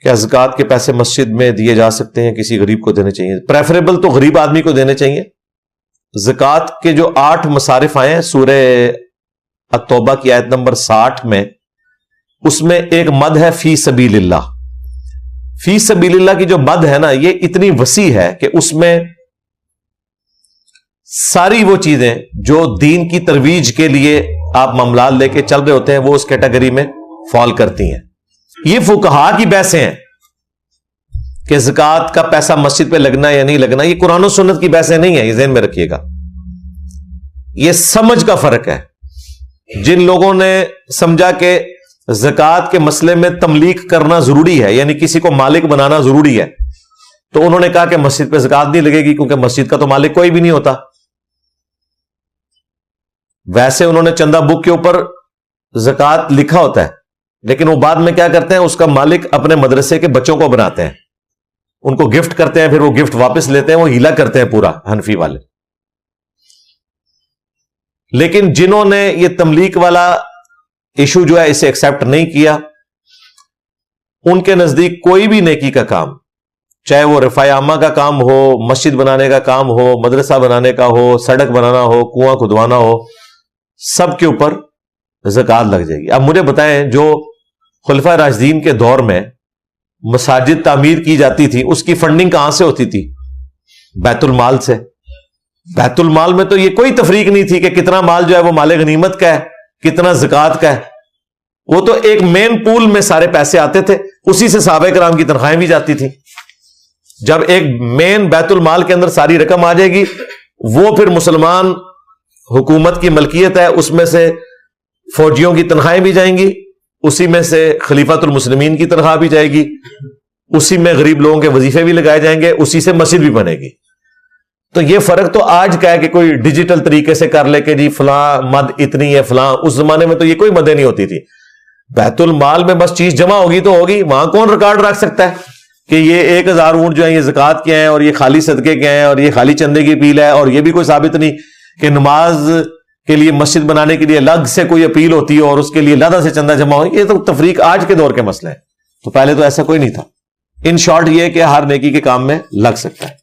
کیا زکوٰۃ کے پیسے مسجد میں دیے جا سکتے ہیں, کسی غریب کو دینے چاہیے؟ پریفریبل تو غریب آدمی کو دینے چاہیے. زکوٰۃ کے جو 8 مصارف آئے ہیں سورہ التوبہ کی آیت نمبر 60 میں, اس میں ایک مد ہے فی سبیل اللہ. فی سبیل اللہ کی جو مد ہے نا, یہ اتنی وسیع ہے کہ اس میں ساری وہ چیزیں جو دین کی ترویج کے لیے آپ معاملات لے کے چل رہے ہوتے ہیں وہ اس کیٹیگری میں فال کرتی ہیں. یہ فقہا کی بحثیں ہیں کہ زکوٰۃ کا پیسہ مسجد پہ لگنا یا نہیں لگنا, یہ قرآن و سنت کی بحثیں نہیں ہیں, یہ ذہن میں رکھیے گا. یہ سمجھ کا فرق ہے. جن لوگوں نے سمجھا کہ زکوٰۃ کے مسئلے میں تملیک کرنا ضروری ہے, یعنی کسی کو مالک بنانا ضروری ہے, تو انہوں نے کہا کہ مسجد پہ زکوٰۃ نہیں لگے گی کیونکہ مسجد کا تو مالک کوئی بھی نہیں ہوتا. ویسے انہوں نے چندہ بک کے اوپر زکوٰۃ لکھا ہوتا ہے, لیکن وہ بعد میں کیا کرتے ہیں, اس کا مالک اپنے مدرسے کے بچوں کو بناتے ہیں, ان کو گفٹ کرتے ہیں, پھر وہ گفٹ واپس لیتے ہیں, وہ ہیلا کرتے ہیں پورا حنفی والے. لیکن جنہوں نے یہ تملیک والا ایشو جو ہے اسے ایکسپٹ نہیں کیا, ان کے نزدیک کوئی بھی نیکی کا کام, چاہے وہ رفاع عامہ کا کام ہو, مسجد بنانے کا کام ہو, مدرسہ بنانے کا ہو, سڑک بنانا ہو, کنواں کھدوانا ہو, سب کے اوپر زکوٰۃ لگ جائے گی. اب مجھے بتائیں, جو خلفائے راشدین کے دور میں مساجد تعمیر کی جاتی تھی اس کی فنڈنگ کہاں سے ہوتی تھی؟ بیت المال سے. بیت المال میں تو یہ کوئی تفریق نہیں تھی کہ کتنا مال جو ہے وہ مال غنیمت کا ہے, کتنا زکوٰۃ کا ہے. وہ تو ایک مین پول میں سارے پیسے آتے تھے, اسی سے صحابہ کرام کی تنخواہیں بھی جاتی تھی. جب ایک مین بیت المال کے اندر ساری رقم آ جائے گی, وہ پھر مسلمان حکومت کی ملکیت ہے, اس میں سے فوجیوں کی تنخواہیں بھی جائیں گی, اسی میں سے خلیفۃ المسلمین کی تنخواہ بھی جائے گی, اسی میں غریب لوگوں کے وظیفے بھی لگائے جائیں گے, اسی سے مسجد بھی بنے گی. تو یہ فرق تو آج کا ہے کہ کوئی ڈیجیٹل طریقے سے کر لے کہ جی فلاں مد اتنی ہے فلاں. اس زمانے میں تو یہ کوئی مدیں نہیں ہوتی تھی. بیت المال میں بس چیز جمع ہوگی تو ہوگی, وہاں کون ریکارڈ رکھ سکتا ہے کہ یہ 1000 اونٹ جو ہیں یہ زکوٰۃ کے ہیں اور یہ خالی صدقے کے ہیں اور یہ خالی چندے کی اپیل ہے, اور یہ بھی کوئی ثابت نہیں کہ نماز کے لیے مسجد بنانے کے لیے الگ سے کوئی اپیل ہوتی ہے اور اس کے لیے علیحدہ سے چندہ جمع ہو. یہ تو تفریق آج کے دور کے مسئلے ہیں, تو پہلے تو ایسا کوئی نہیں تھا. ان شارٹ یہ کہ ہر نیکی کے کام میں لگ سکتا ہے.